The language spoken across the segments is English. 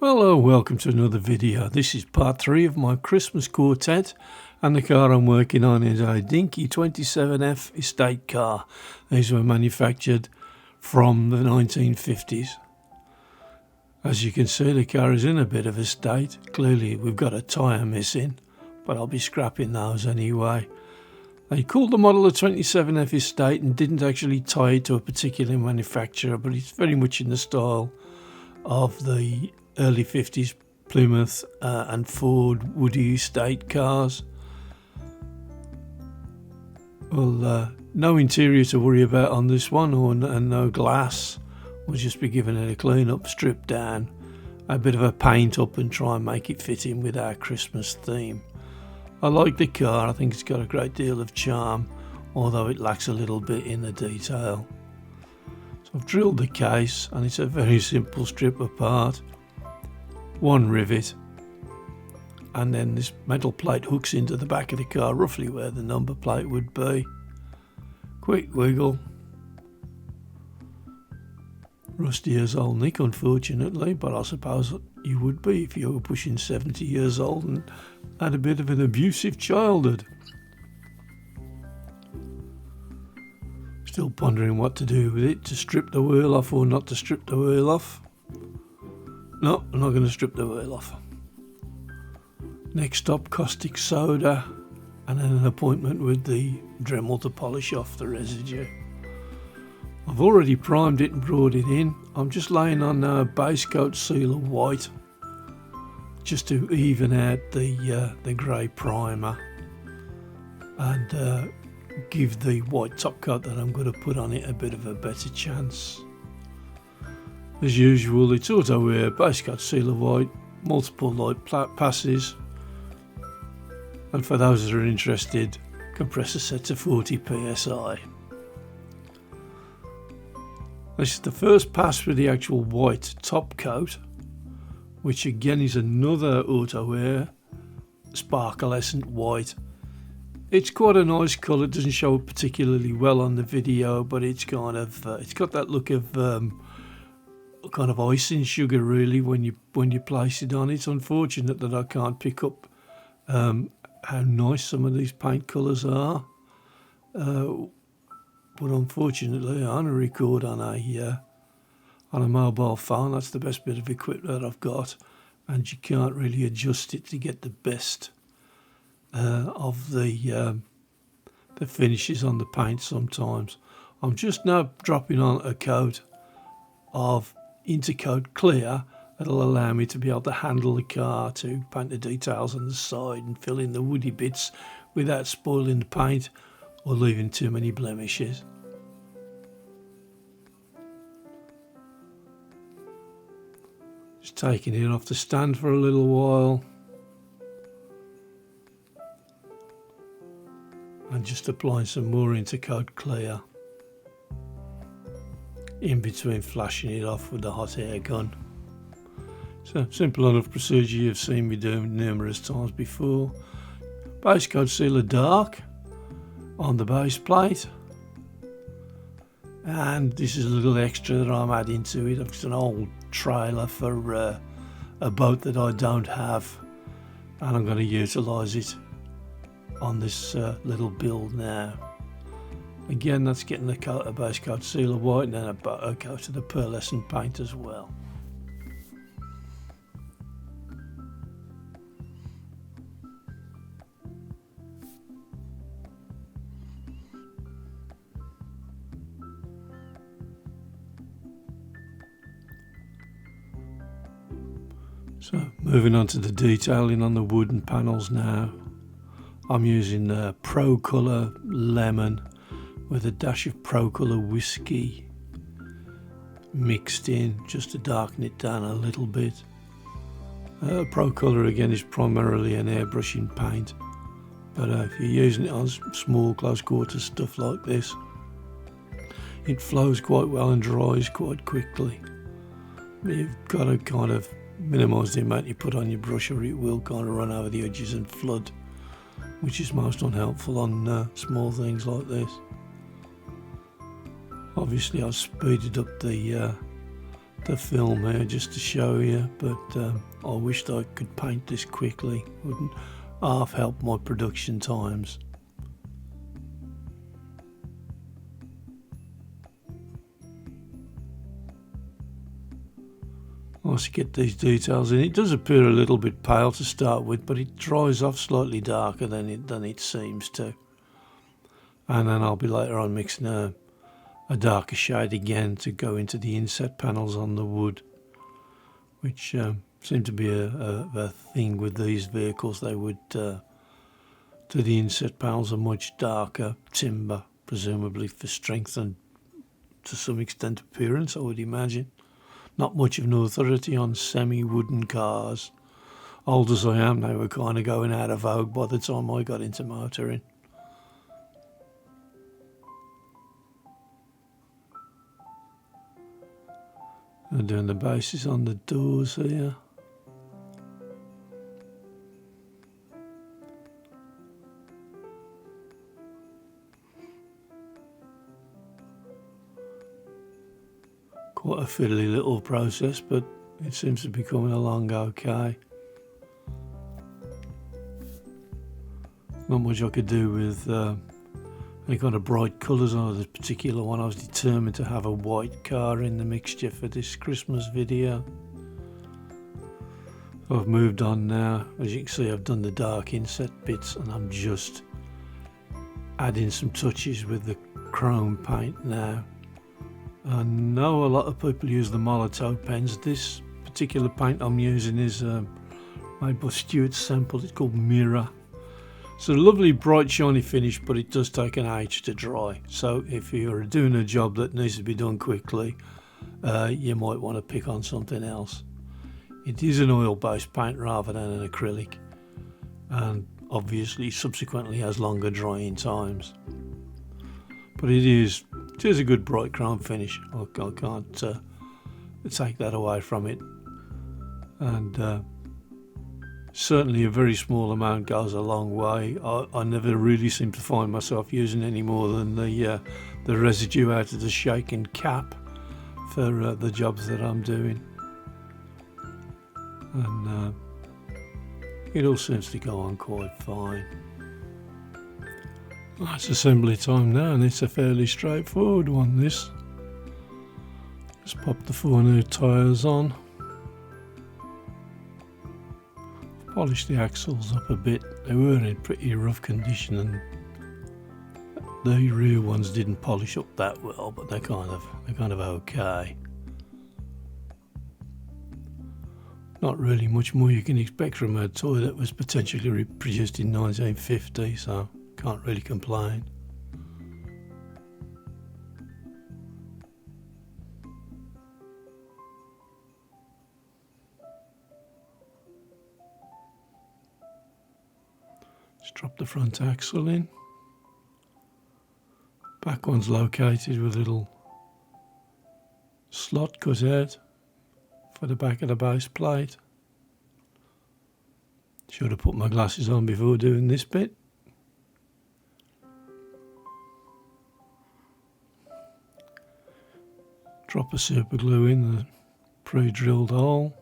Hello, welcome to another video. This is part 3 of my Christmas Quartet, and the car I'm working on is a Dinky 27F estate car. These were manufactured from the 1950s. As you can see, the car is in a bit of a state. Clearly we've got a tyre missing, but I'll be scrapping those anyway. They called the model a 27F estate and didn't actually tie it to a particular manufacturer, but it's very much in the style of the early 50s Plymouth and Ford Woody estate cars. Well, no interior to worry about on this one, and no glass. We'll just be giving it a clean up, strip down, a bit of a paint up and try and make it fit in with our Christmas theme. I like the car. I think it's got a great deal of charm, although it lacks a little bit in the detail. So I've drilled the case, and it's a very simple strip apart. One rivet, and then this metal plate hooks into the back of the car, roughly where the number plate would be. Quick wiggle. Rusty as old Nick, unfortunately, but I suppose you would be if you were pushing 70 years old and had a bit of an abusive childhood. Still pondering what to do with it, to strip the wheel off or not to strip the wheel off. No, I'm not going to strip the wheel off. Next stop, caustic soda, and then an appointment with the Dremel to polish off the residue. I've already primed it and brought it in. I'm just laying on a base coat seal of white, just to even out the grey primer and give the white top coat that I'm going to put on it a bit of a better chance. As usual, it's auto wear, base coat seal of white, multiple light passes, and for those that are interested, compressor set to 40 psi. This is the first pass with the actual white top coat, which again is another auto wear, sparklescent white. It's quite a nice colour. It doesn't show up particularly well on the video, but it's kind of it's got that look of kind of icing sugar really when you place it on. It's unfortunate that I can't pick up how nice some of these paint colours are, but unfortunately I only record on a mobile phone. That's the best bit of equipment that I've got, and you can't really adjust it to get the best of the finishes on the paint sometimes. I'm just now dropping on a coat of Intercoat clear that'll allow me to be able to handle the car, to paint the details on the side and fill in the woody bits without spoiling the paint or leaving too many blemishes. Just taking it off the stand for a little while and just applying some more Intercoat clear in between flashing it off with the hot air gun. So simple enough procedure you've seen me do numerous times before. Base coat sealer dark on the base plate, and this is a little extra that I'm adding to it. I've got an old trailer for a boat that I don't have, and I'm going to utilise it on this little build now. Again, that's getting a base coat seal of white and then a coat of the pearlescent paint as well. So moving on to the detailing on the wooden panels now. I'm using Pro Colour Lemon with a dash of Pro Colour Whiskey mixed in, just to darken it down a little bit. Pro Colour again is primarily an airbrushing paint, but if you're using it on small close quarter stuff like this, it flows quite well and dries quite quickly. You've got to kind of minimise the amount you put on your brush, or it will kind of run over the edges and flood, which is most unhelpful on small things like this. Obviously I've speeded up the the film here just to show you, but I wished I could paint this quickly. Wouldn't half help my production times. Nice to get these details in. It does appear a little bit pale to start with, but it dries off slightly darker than it seems to. And then I'll be later on mixing a darker shade again to go into the inset panels on the wood, which seem to be a thing with these vehicles. They would do the inset panels a much darker timber, presumably for strength and to some extent appearance, I would imagine. Not much of an authority on semi-wooden cars. Old as I am, they were kind of going out of vogue by the time I got into motoring. I'm doing the bases on the doors here. Quite a fiddly little process, but it seems to be coming along okay. Not much I could do with any kind of bright colours on this particular one. I was determined to have a white car in the mixture for this Christmas video. I've moved on now. As you can see, I've done the dark inset bits and I'm just adding some touches with the chrome paint now. I know a lot of people use the Molotow pens. This particular paint I'm using is made by Stuart Semple. It's called Mirror. It's a lovely bright shiny finish, but it does take an age to dry. So if you're doing a job that needs to be done quickly, you might want to pick on something else. It is an oil-based paint rather than an acrylic, and obviously subsequently has longer drying times. But it is a good bright chrome finish. I can't take that away from it. And certainly a very small amount goes a long way. I never really seem to find myself using any more than the residue out of the shaken cap for the jobs that I'm doing. And it all seems to go on quite fine. It's assembly time now, and it's a fairly straightforward one, this. Just pop the 4 new tyres on. Polish the axles up a bit. They were in pretty rough condition, and the rear ones didn't polish up that well, but they're kind of okay. Not really much more you can expect from a toy that was potentially produced in 1950, so can't really complain. Just drop the front axle in. Back one's located with a little slot cut out for the back of the base plate. Should have put my glasses on before doing this bit. Drop a super glue in the pre-drilled hole.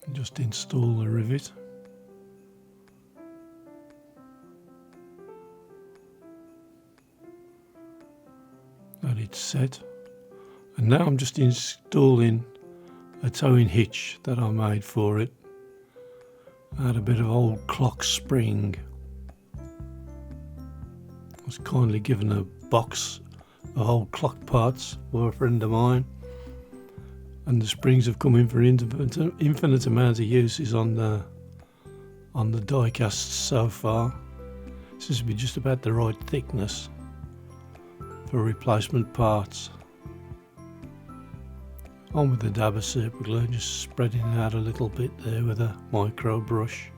And just install the rivet. That it's set. And now I'm just installing a towing hitch that I made for it. I had a bit of old clock spring. I was kindly given a box of old clock parts by a friend of mine, and the springs have come in for infinite amount of uses on the die casts so far. This seems to be just about the right thickness for replacement parts. On with the dab of super glue, just spreading it out a little bit there with a micro brush.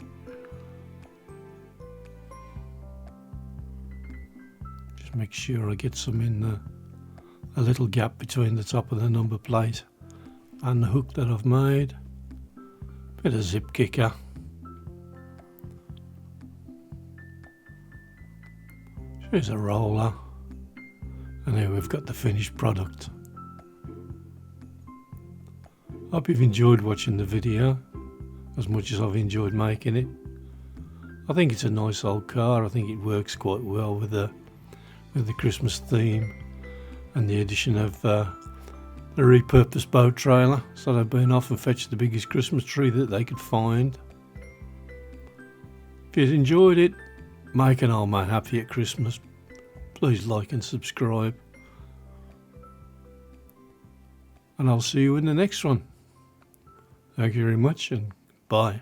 Just make sure I get some in a little gap between the top of the number plate and the hook that I've made. Bit of zip kicker. Here's a roller, and here we've got the finished product. Hope you've enjoyed watching the video as much as I've enjoyed making it. I think it's a nice old car. I think it works quite well with the Christmas theme and the addition of the repurposed boat trailer. So they've been off and fetched the biggest Christmas tree that they could find. If you've enjoyed it, make an old man happy at Christmas. Please like and subscribe. And I'll see you in the next one. Thank you very much, and bye.